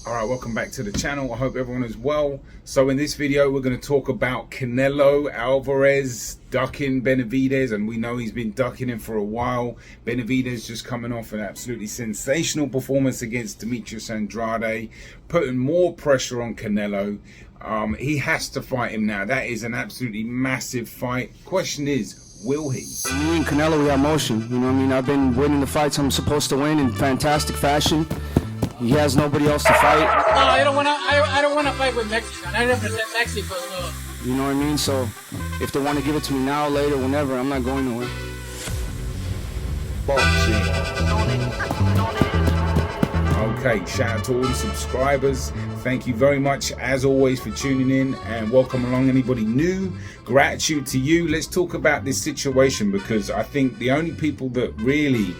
Alright, welcome back to the channel. I hope everyone is well. So in this video we're going to talk about Canelo Alvarez ducking Benavidez, and we know he's been ducking him for a while. Benavidez just coming off an absolutely sensational performance against Demetrius Andrade, putting more pressure on Canelo. He has to fight him now. That is an absolutely massive fight. Question is, will he? Me and Canelo, we have motion. You know what I mean? I've been winning the fights I'm supposed to win in fantastic fashion. He has nobody else to fight. No, I don't want to fight with Mexican. I represent Mexico, so. You know what I mean? So if they want to give it to me now, later, whenever, I'm not going nowhere. Okay, shout out to all the subscribers. Thank you very much as always for tuning in, and welcome along anybody new. Gratitude to you. Let's talk about this situation, because I think the only people that really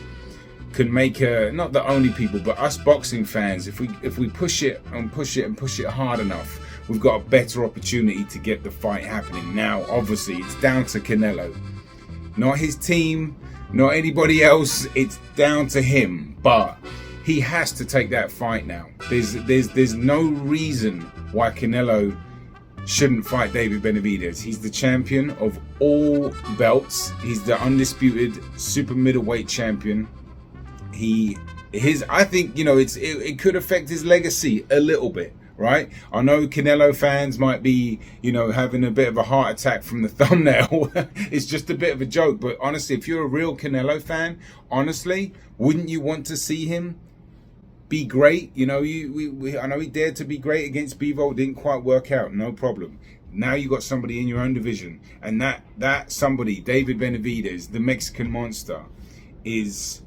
can make not the only people, but us boxing fans, if we push it hard enough, we've got a better opportunity to get the fight happening. Now obviously it's down to Canelo, not his team, not anybody else. It's down to him, but he has to take that fight now. There's no reason why Canelo shouldn't fight David Benavidez. He's the champion of all belts. He's the undisputed super middleweight champion. I think, you know, it could affect his legacy a little bit, right? I know Canelo fans might be, you know, having a bit of a heart attack from the thumbnail. It's just a bit of a joke, but honestly, if you're a real Canelo fan, honestly, wouldn't you want to see him be great? You know, I know he dared to be great against Bivol, didn't quite work out, no problem. Now you got somebody in your own division, and that somebody, David Benavidez, the Mexican monster, is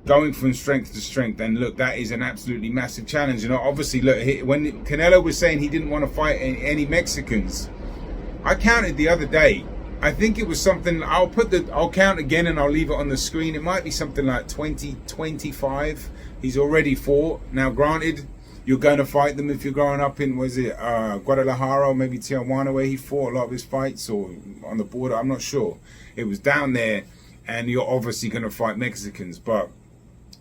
going from strength to strength. And look, that is an absolutely massive challenge. You know, obviously, look, when Canelo was saying he didn't want to fight any Mexicans, I counted the other day. I think it was something, I'll count again and I'll leave it on the screen. It might be something like 20, 25. He's already fought. Now, granted, you're going to fight them if you're growing up in, was it Guadalajara or maybe Tijuana, where he fought a lot of his fights, or on the border, I'm not sure. It was down there, and you're obviously going to fight Mexicans. But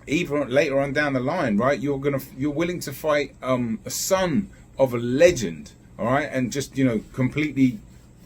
even later on down the line, right, you're willing to fight a son of a legend, all right, and just, you know, completely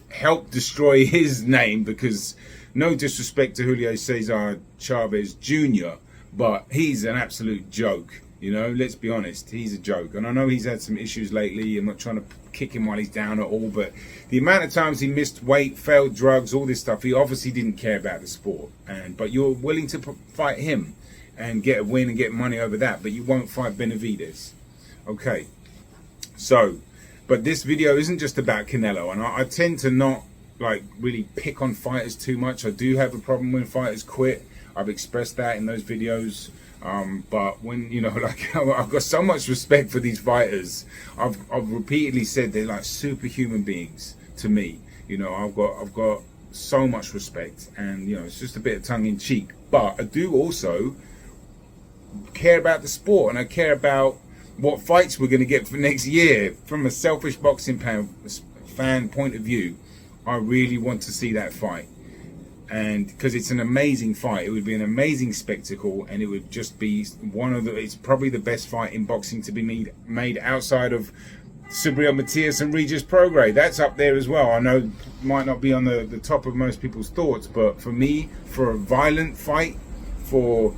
help destroy his name, because no disrespect to Julio Cesar Chavez Jr., but he's an absolute joke. You know, let's be honest, he's a joke. And I know he's had some issues lately. I'm not trying to kick him while he's down at all, but the amount of times he missed weight, failed drugs, all this stuff, he obviously didn't care about the sport. But you're willing to fight him and get a win and get money over that, but you won't fight Benavidez. Okay, so, but this video isn't just about Canelo, and I tend to not like really pick on fighters too much. I do have a problem when fighters quit. I've expressed that in those videos. But when, you know, like, I've got so much respect for these fighters. I've repeatedly said they're like superhuman beings to me. You know, I've got so much respect, and, you know, it's just a bit of tongue in cheek. But I do also care about the sport, and I care about what fights we're going to get for next year. From a selfish boxing fan point of view, I really want to see that fight, and because it's an amazing fight, it would be an amazing spectacle, and it would just be it's probably the best fight in boxing to be made outside of Subriel Matias and Regis Prograis. That's up there as well. I know it might not be on the top of most people's thoughts, but for me, for a violent fight, for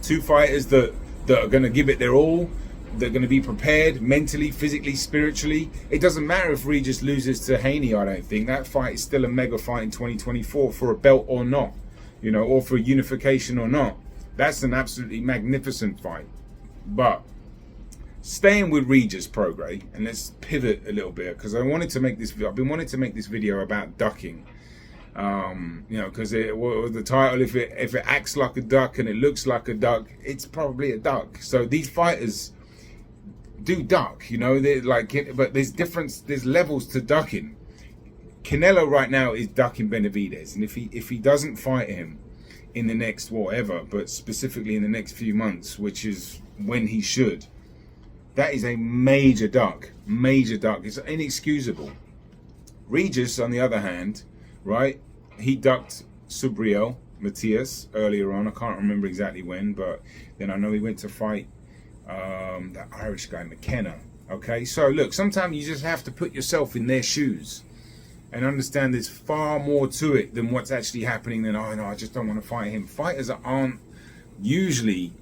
two fighters that are going to give it their all, they're going to be prepared mentally, physically, spiritually. It doesn't matter if Regis loses to Haney. I don't think that fight is still a mega fight in 2024 for a belt or not, you know, or for unification or not. That's an absolutely magnificent fight. But staying with Regis Prograis, and let's pivot a little bit, because I've been wanting to make this video about ducking. You know, because the title, if it acts like a duck and it looks like a duck, it's probably a duck. So these fighters do duck, you know, they're like, but there's levels to ducking. Canelo right now is ducking Benavidez, and if he doesn't fight him in the next whatever, but specifically in the next few months, which is when he should, that is a major duck. It's inexcusable. Regis, on the other hand, right, he ducked Subriel Matias earlier on. I can't remember exactly when, but then I know he went to fight that Irish guy McKenna. Okay, so look, sometimes you just have to put yourself in their shoes and understand there's far more to it than what's actually happening than, oh no, I just don't want to fight him. Fighters aren't usually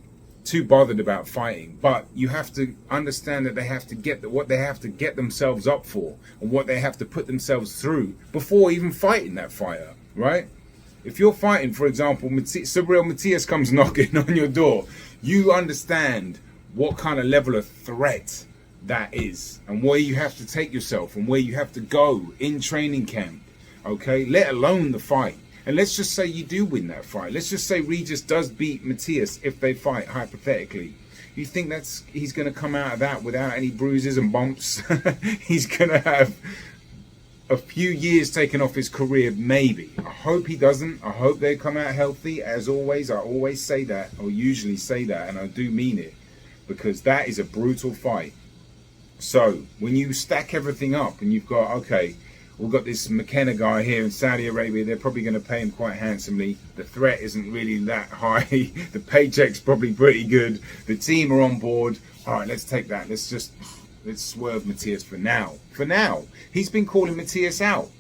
too bothered about fighting, but you have to understand that they have to get what they have to get themselves up for and what they have to put themselves through before even fighting that fighter, right? If you're fighting, for example, Subriel Matias comes knocking on your door, you understand what kind of level of threat that is and where you have to take yourself and where you have to go in training camp, okay, let alone the fight. And let's just say you do win that fight. Let's just say Regis does beat Matias if they fight, hypothetically. You think he's going to come out of that without any bruises and bumps? He's going to have a few years taken off his career, maybe. I hope he doesn't. I hope they come out healthy. As always, I always say that, or usually say that, and I do mean it, because that is a brutal fight. So when you stack everything up and you've got, okay, we've got this McKenna guy here in Saudi Arabia, they're probably going to pay him quite handsomely. The threat isn't really that high. The paycheck's probably pretty good. The team are on board. All right, let's take that. Let's swerve Matias for now. For now. He's been calling Matias out.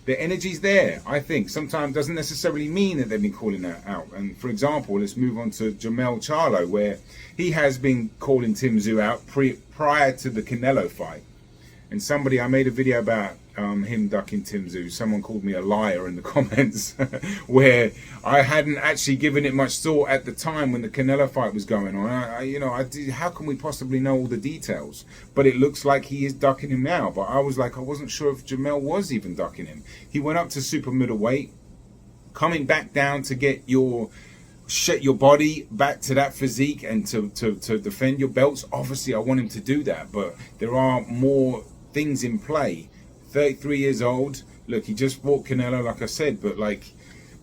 The energy's there, I think. Sometimes doesn't necessarily mean that they've been calling that out. And for example, let's move on to Jamel Charlo, where he has been calling Tim Tszyu out prior to the Canelo fight. And I made a video about him ducking Tim Tszyu. Someone called me a liar in the comments, where I hadn't actually given it much thought at the time when the Canelo fight was going on. How can we possibly know all the details? But it looks like he is ducking him now. But I wasn't sure if Jamel was even ducking him. He went up to super middleweight, coming back down to get your body back to that physique and to defend your belts. Obviously, I want him to do that, but there are more things in play. 33 years old. Look, he just fought Canelo, like I said, but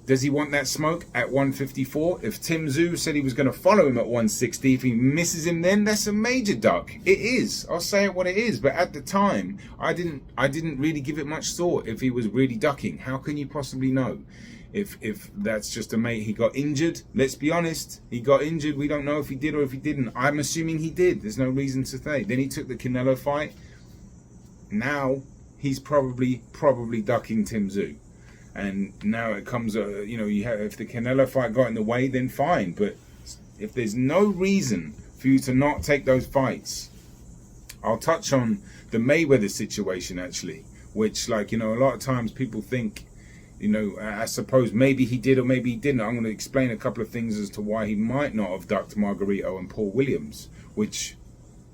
does he want that smoke at 154? If Tim Tszyu said he was going to follow him at 160, if he misses him then, that's a major duck. It is. I'll say it what it is. But at the time, I didn't really give it much thought if he was really ducking. How can you possibly know? If that's just a mate, he got injured. Let's be honest, he got injured. We don't know if he did or if he didn't. I'm assuming he did. There's no reason to say. Then he took the Canelo fight. Now he's probably ducking Tim Tszyu. And now it comes, if the Canelo fight got in the way, then fine. But if there's no reason for you to not take those fights, I'll touch on the Mayweather situation actually, which a lot of times people think, I suppose maybe he did or maybe he didn't. I'm going to explain a couple of things as to why he might not have ducked Margarito and Paul Williams, which,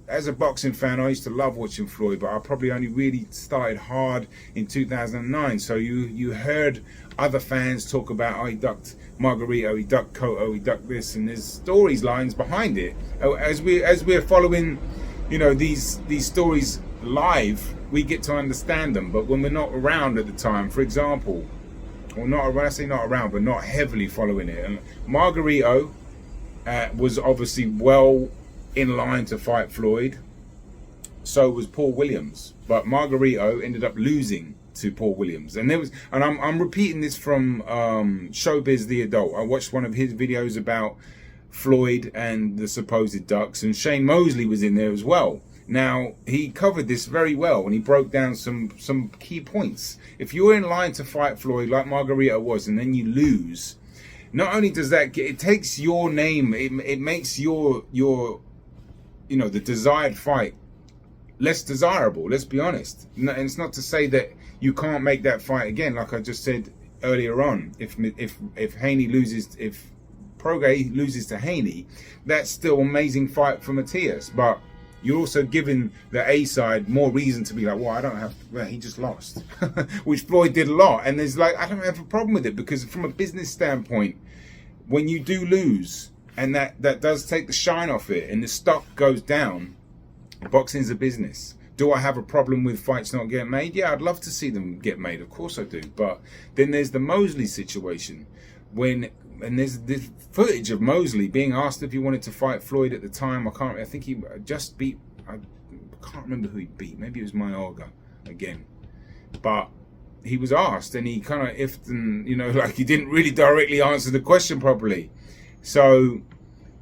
as a boxing fan, I used to love watching Floyd, but I probably only really started hard in 2009. So you heard other fans talk about, oh, he ducked Margarito, he ducked Cotto, he ducked this, and there's lines behind it. As we're following, these stories live, we get to understand them. But when we're not around at the time, for example, or not, when I say not around, but not heavily following it, and Margarito was obviously well in line to fight Floyd. So was Paul Williams, but Margarito ended up losing to Paul Williams. And I'm repeating this from ShowBizz the Adult. I watched one of his videos about Floyd and the supposed ducks, and Shane Mosley was in there as well. Now, he covered this very well, and he broke down some key points. If you're in line to fight Floyd like Margarito was, and then you lose, not only does that it takes your name, it makes your the desired fight less desirable. Let's be honest. And it's not to say that you can't make that fight again. Like I just said earlier on, if Haney loses, if Prograis loses to Haney, that's still an amazing fight for Matias. But you're also giving the A side more reason to be like, well, I don't have to, well, he just lost, which Floyd did a lot. And there's I don't have a problem with it, because from a business standpoint, when you do lose, and that does take the shine off it, and the stock goes down, boxing's a business. Do I have a problem with fights not getting made? Yeah, I'd love to see them get made. Of course I do. But then there's the Mosley situation, and there's this footage of Mosley being asked if he wanted to fight Floyd at the time. I think he just beat, I can't remember who he beat. Maybe it was Mayorga again. But he was asked, and he kind of iffed, and he didn't really directly answer the question properly. So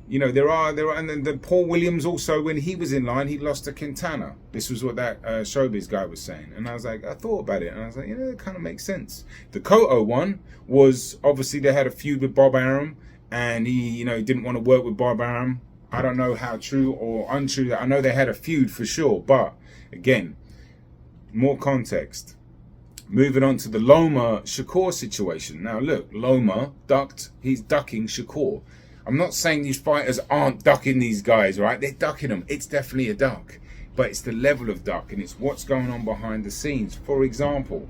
You know, there are, and then the Paul Williams also, when he was in line, he lost to Quintana. This was what that ShowBizz guy was saying. And I was like, I thought about it, and I was like, you know, it kind of makes sense. The Cotto one was, obviously they had a feud with Bob Arum, and he, you know, didn't want to work with Bob Arum. I don't know how true or untrue that. I know they had a feud for sure, but again, more context. Moving on to the Loma Shakur situation. Now look, Loma ducked, he's ducking Shakur. I'm not saying these fighters aren't ducking these guys, right? They're ducking them. It's definitely a duck, but it's the level of duck and it's what's going on behind the scenes. For example,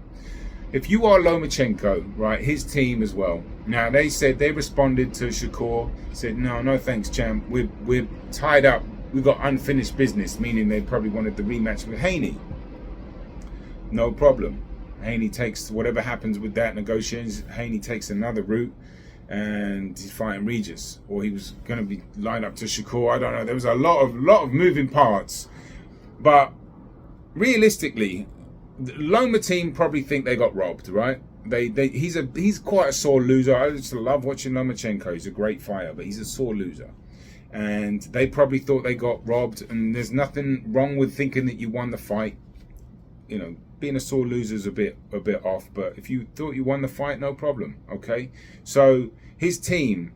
if you are Lomachenko, right, his team as well. Now they said they responded to Shakur, said no thanks, champ. We're tied up. We've got unfinished business, meaning they probably wanted the rematch with Haney. No problem. Haney takes whatever happens with that negotiations. Haney takes another route, and he's fighting Regis, or he was going to be lined up to Shakur. I don't know. There was a lot of moving parts, but realistically, the Loma team probably think they got robbed, right? He's quite a sore loser. I just love watching Lomachenko. He's a great fighter, but he's a sore loser, and they probably thought they got robbed. And there's nothing wrong with thinking that you won the fight. You know, being a sore loser is a bit off, but if you thought you won the fight, no problem. Okay, so his team,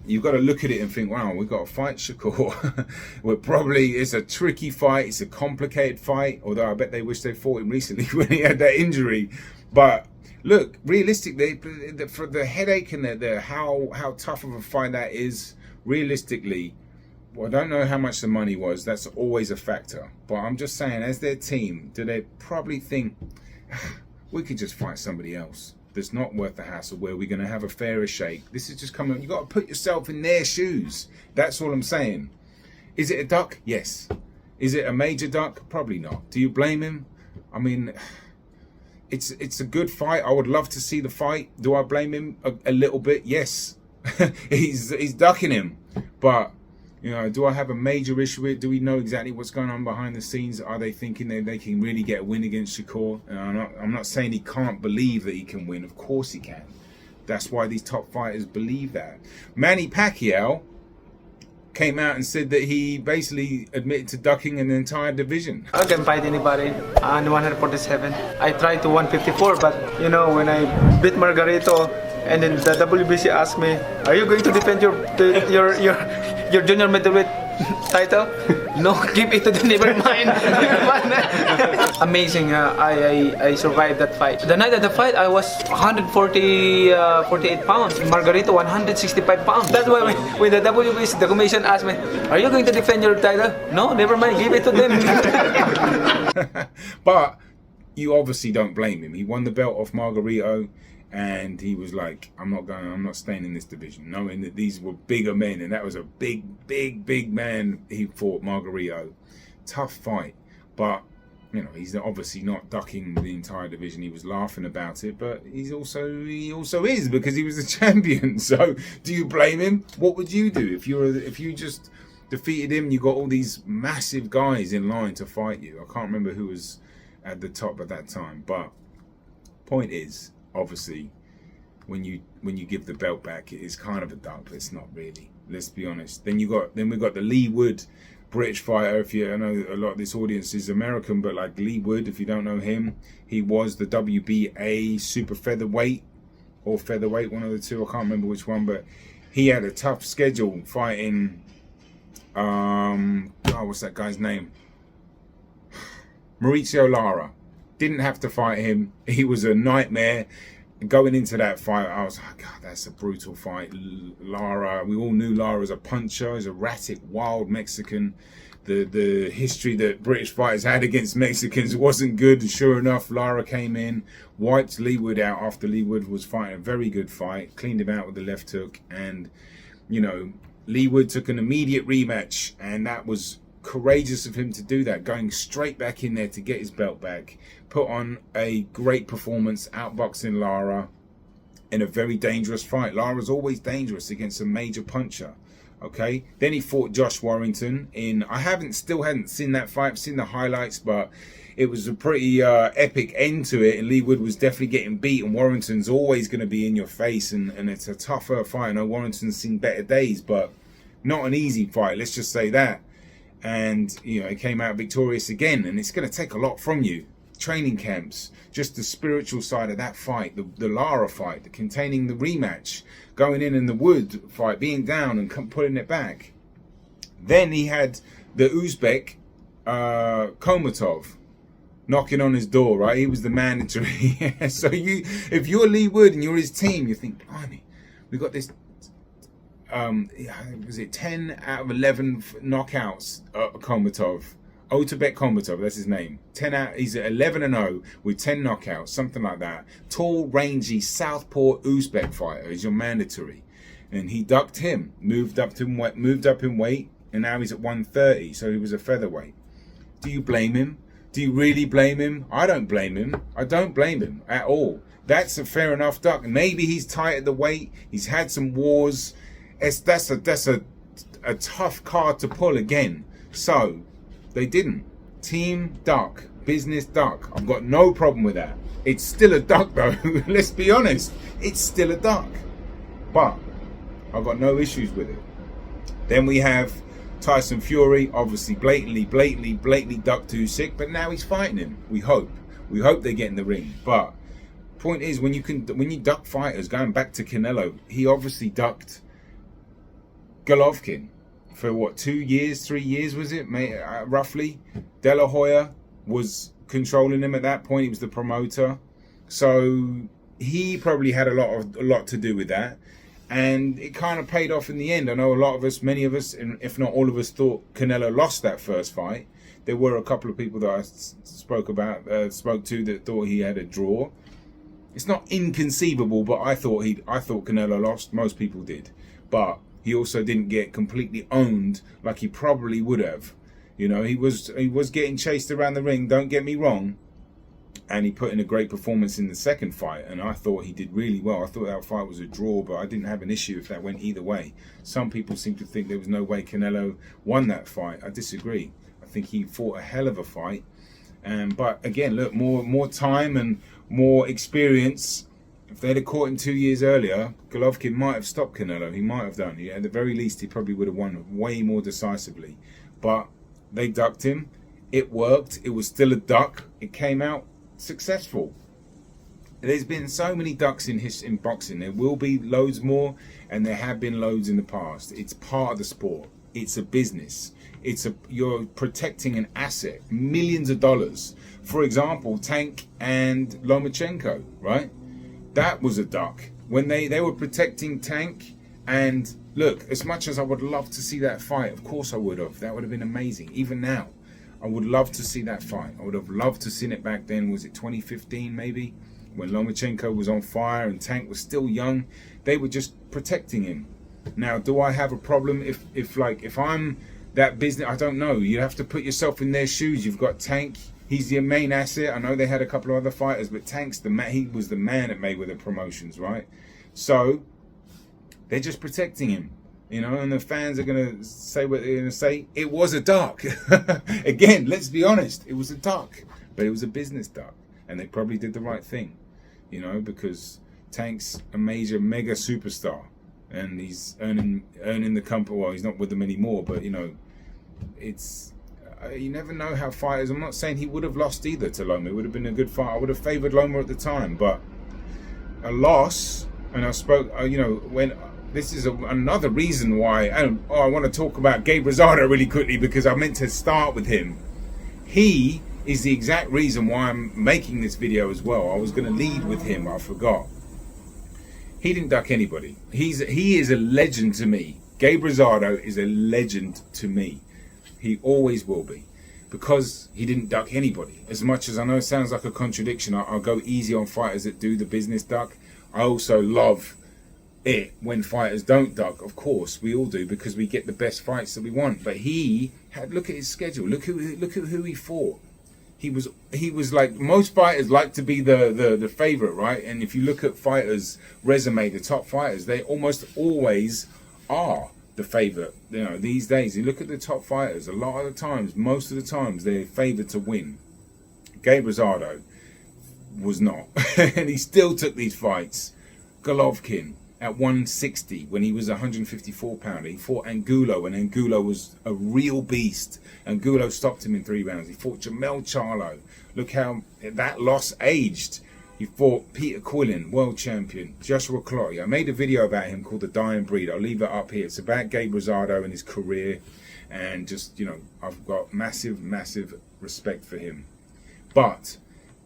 you've got to look at it and think, wow, we've got to fight Shakur. It's a tricky fight, it's a complicated fight, although I bet they wish they fought him recently when he had that injury. But look, realistically, for the headache and how tough of a fight that is, realistically, well, I don't know how much the money was. That's always a factor. But I'm just saying, as their team, do they probably think, we could just fight somebody else that's not worth the hassle, where we're going to have a fairer shake? This is just coming. You got to put yourself in their shoes. That's all I'm saying. Is it a duck? Yes. Is it a major duck? Probably not. Do you blame him? I mean, it's a good fight. I would love to see the fight. Do I blame him a little bit? Yes. he's ducking him. But you know, do I have a major issue with it? Do we know exactly what's going on behind the scenes? Are they thinking that they can really get a win against Shakur? I'm not saying he can't believe that he can win. Of course he can. That's why these top fighters believe that. Manny Pacquiao came out and said that he basically admitted to ducking an entire division. I can fight anybody on 147. I tried to 154, but you know, when I beat Margarito, and then the WBC asked me, "Are you going to defend your junior middleweight title?" No, give it to them. Never mind. Amazing. I survived that fight. The night of the fight, I was 48 pounds. Margarito 165 pounds. That's why when the WBC, the commission asked me, "Are you going to defend your title?" No, never mind. Give it to them. But you obviously don't blame him. He won the belt off Margarito. And he was like, I'm not staying in this division, knowing that these were bigger men. And that was a big man he fought, Margarito. Tough fight. But, you know, he's obviously not ducking the entire division. He was laughing about it. But he also is, because he was the champion. So do you blame him? What would you do if you just defeated him? You got all these massive guys in line to fight you. I can't remember who was at the top at that time. But point is, obviously, when you give the belt back, it is kind of a duck, but it's not really. Let's be honest. Then we got the Lee Wood, British fighter. I know a lot of this audience is American, but like Lee Wood, if you don't know him, he was the WBA super featherweight or featherweight, one of the two. I can't remember which one, but he had a tough schedule fighting. What's that guy's name? Mauricio Lara. Didn't have to fight him. He was a nightmare. Going into that fight, I was like, God, that's a brutal fight. Lara, we all knew Lara was a puncher. He's a erratic, wild Mexican. The history that British fighters had against Mexicans wasn't good. And sure enough, Lara came in, wiped Lee Wood out after Lee Wood was fighting a very good fight, cleaned him out with the left hook. And, you know, Lee Wood took an immediate rematch, and that was courageous of him to do that, going straight back in there to get his belt back, put on a great performance, outboxing Lara in a very dangerous fight. Lara's always dangerous against a major puncher. Okay, then he fought Josh Warrington in, still hadn't seen that fight. I've seen the highlights, but it was a pretty epic end to it, and Lee Wood was definitely getting beat, and Warrington's always going to be in your face, and it's a tougher fight. I know Warrington's seen better days, but Not an easy fight, let's just say that. And, you know, he came out victorious again. And it's going to take a lot from you. Training camps, just the spiritual side of that fight, the Lara fight, the containing the rematch, going in the Wood fight, being down and putting it back. Then he had the Uzbek, Komatov, knocking on his door, right? He was the mandatory. So if you're Lee Wood and you're his team, you think, blimey, we got this, was it 10 out of 11 knockouts, Komatov. Otabek Komatov, that's his name. He's at 11-0 with 10 knockouts, something like that. Tall, rangy, southpaw Uzbek fighter is your mandatory. And he ducked him, moved up in weight, and now he's at 130, so he was a featherweight. Do you blame him? Do you really blame him? I don't blame him. I don't blame him at all. That's a fair enough duck. Maybe he's tight at the weight. He's had some wars. That's a tough card to pull again. So they didn't. Team duck, business duck. I've got no problem with that. It's still a duck though. Let's be honest. It's still a duck. But I've got no issues with it. Then we have Tyson Fury, obviously blatantly ducked Usyk, but now he's fighting him. We hope they get in the ring. But point is, when you duck fighters, going back to Canelo, he obviously ducked Golovkin for what, 2 years, 3 years was it, roughly. De La Hoya was controlling him at that point. He was the promoter, so he probably had a lot to do with that. And it kind of paid off in the end. I know a lot of us, many of us, and if not all of us, thought Canelo lost that first fight. There were a couple of people that I spoke to that thought he had a draw. It's not inconceivable, but I thought Canelo lost. Most people did, but he also didn't get completely owned like he probably would have. You know, he was getting chased around the ring. Don't get me wrong. And he put in a great performance in the second fight, and I thought he did really well. I thought that fight was a draw, but I didn't have an issue if that went either way. Some people seem to think there was no way Canelo won that fight. I disagree. I think he fought a hell of a fight. But again, look, more time and more experience. If they'd have caught him 2 years earlier, Golovkin might have stopped Canelo. He might have done. At the very least, he probably would have won way more decisively. But they ducked him. It worked. It was still a duck. It came out successful. There's been so many ducks in boxing. There will be loads more, and there have been loads in the past. It's part of the sport. It's a business. You're protecting an asset, millions of dollars. For example, Tank and Lomachenko, right? That was a duck. When they were protecting Tank, and look, as much as I would love to see that fight, of course I would have. That would have been amazing. Even now, I would love to see that fight. I would have loved to see it back then. Was it 2015 maybe? When Lomachenko was on fire and Tank was still young. They were just protecting him. Now, do I have a problem if I'm that business? I don't know. You have to put yourself in their shoes. You've got Tank. He's your main asset. I know they had a couple of other fighters, but Tank's he was the man at Mayweather Promotions, right? So they're just protecting him. You know, and the fans are going to say what they're going to say. It was a duck. Again, let's be honest. It was a duck. But it was a business duck. And they probably did the right thing. You know, because Tank's a mega superstar. And he's earning the company. Well, he's not with them anymore. But, you know, it's... you never know how fighters... I'm not saying he would have lost either to Loma. It would have been a good fight. I would have favoured Loma at the time. But a loss... And I spoke... you know, when... This is another reason why I want to talk about Gabe Rosado really quickly, because I meant to start with him. He is the exact reason why I'm making this video as well. I was going to lead with him, I forgot. He didn't duck anybody. He is a legend to me. Gabe Rosado is a legend to me. He always will be, because he didn't duck anybody. As much as I know it sounds like a contradiction, I'll go easy on fighters that do the business duck. I also love it when fighters don't duck. Of course we all do, because we get the best fights that we want. But he had, look at his schedule, look at who he fought. He was like, most fighters like to be the favorite, right? And if you look at fighters' resume, the top fighters, they almost always are the favorite. You know, these days you look at the top fighters, a lot of the times, most of the times, they're favored to win. Gabe Rosado was not. And he still took these fights. Golovkin, at 160 when he was a 154 pounder. He fought Angulo, and Angulo was a real beast. Angulo stopped him in 3 rounds. He fought Jamel Charlo. Look how that loss aged. He fought Peter Quillin, world champion. Joshua Clottey. I made a video about him called The Dying Breed. I'll leave it up here. It's about Gabe Rosado and his career. And just, you know, I've got massive, massive respect for him. But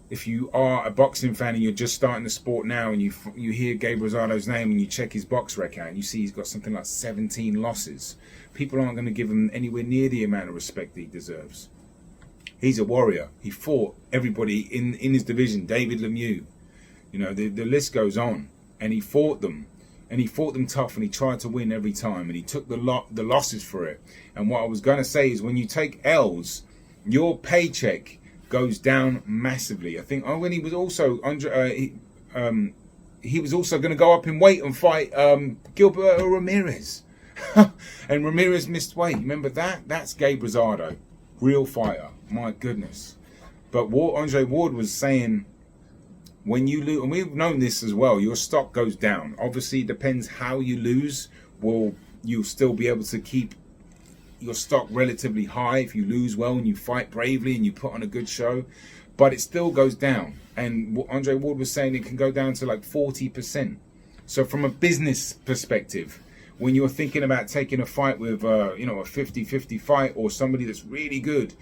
if you are a boxing fan and you're just starting the sport now, and you hear Gabe Rosado's name and you check his box record and you see he's got something like 17 losses, people aren't going to give him anywhere near the amount of respect that he deserves. He's a warrior. He fought everybody in his division. David Lemieux, you know, the list goes on. And he fought them. And he fought them tough, and he tried to win every time. And he took the losses for it. And what I was going to say is, when you take L's, your paycheck goes down massively. I think when he was also he was also going to go up in weight and fight Gilberto Ramirez. And Ramirez missed weight. Remember that? That's Gabe Rosado. Real fighter. My goodness. But Andre Ward was saying, when you lose, and we've known this as well, your stock goes down. Obviously, it depends how you lose. Will you still be able to keep your stock relatively high if you lose well and you fight bravely and you put on a good show? But it still goes down. And Andre Ward was saying it can go down to like 40%. So from a business perspective, when you're thinking about taking a fight with you know, a 50-50 fight or somebody that's really good,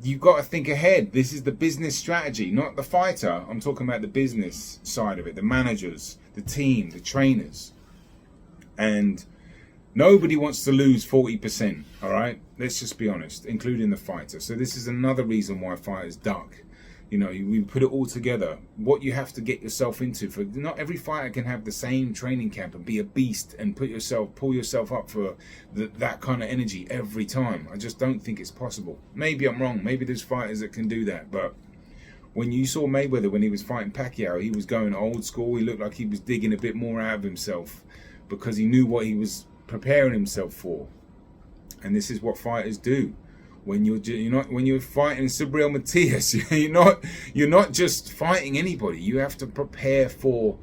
you've got to think ahead. This is the business strategy, not the fighter. I'm talking about the business side of it, the managers, the team, the trainers. And nobody wants to lose 40%, all right? Let's just be honest, including the fighter. So this is another reason why fighters duck. You know, we put it all together. What you have to get yourself into. For not every fighter can have the same training camp and be a beast and pull yourself up for that kind of energy every time. I just don't think it's possible. Maybe I'm wrong. Maybe there's fighters that can do that. But when you saw Mayweather when he was fighting Pacquiao, he was going old school. He looked like he was digging a bit more out of himself because he knew what he was preparing himself for. And this is what fighters do. When you're fighting Subriel Matias, you're not just fighting anybody. You have to prepare for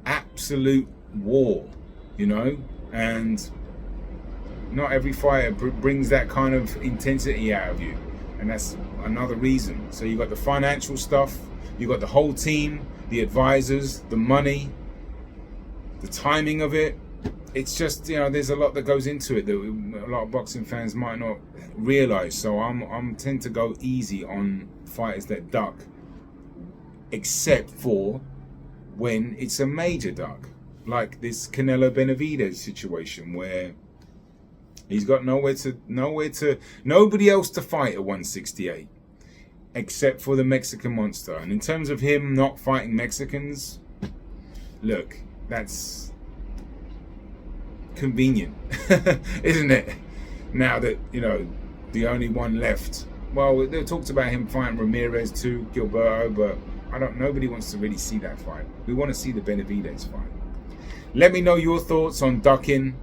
absolute war, you know. And not every fighter brings that kind of intensity out of you, and that's another reason. So you got the financial stuff, you got the whole team, the advisors, the money, the timing of it. It's just, you know, there's a lot that goes into it that a lot of boxing fans might not realize. So I'm tend to go easy on fighters that duck, except for when it's a major duck, like this Canelo Benavidez situation where he's got nobody else to fight at 168 except for the Mexican monster. And in terms of him not fighting Mexicans, look, that's convenient, isn't it? Now that, you know, the only one left. Well, they talked about him fighting Ramirez too, Gilberto, but nobody wants to really see that fight. We want to see the Benavidez fight. Let me know your thoughts on ducking.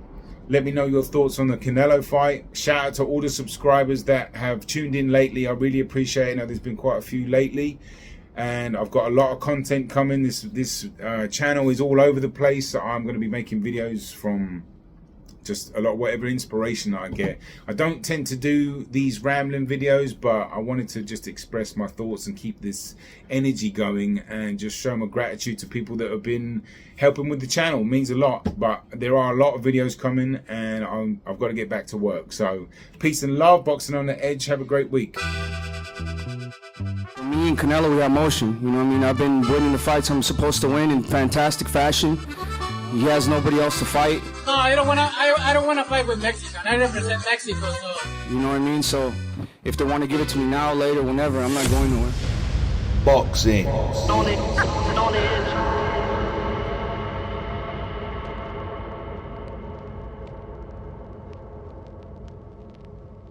Let me know your thoughts on the Canelo fight. Shout out to all the subscribers that have tuned in lately. I really appreciate it. Now, there's been quite a few lately, and I've got a lot of content coming. This channel is all over the place. So I'm going to be making videos from just a lot of whatever inspiration I get. I don't tend to do these rambling videos, but I wanted to just express my thoughts and keep this energy going and just show my gratitude to people that have been helping with the channel. It means a lot. But there are a lot of videos coming, and I've got to get back to work. So peace and love. Boxing on the Edge. Have a great week. Me and Canelo, we have motion. You know what I mean? I've been winning the fights I'm supposed to win in fantastic fashion. He has nobody else to fight. No, I don't wanna fight with Mexican. I represent Mexico, so. You know what I mean? So if they want to give it to me now, later, whenever, I'm not going nowhere. Boxing. On it is.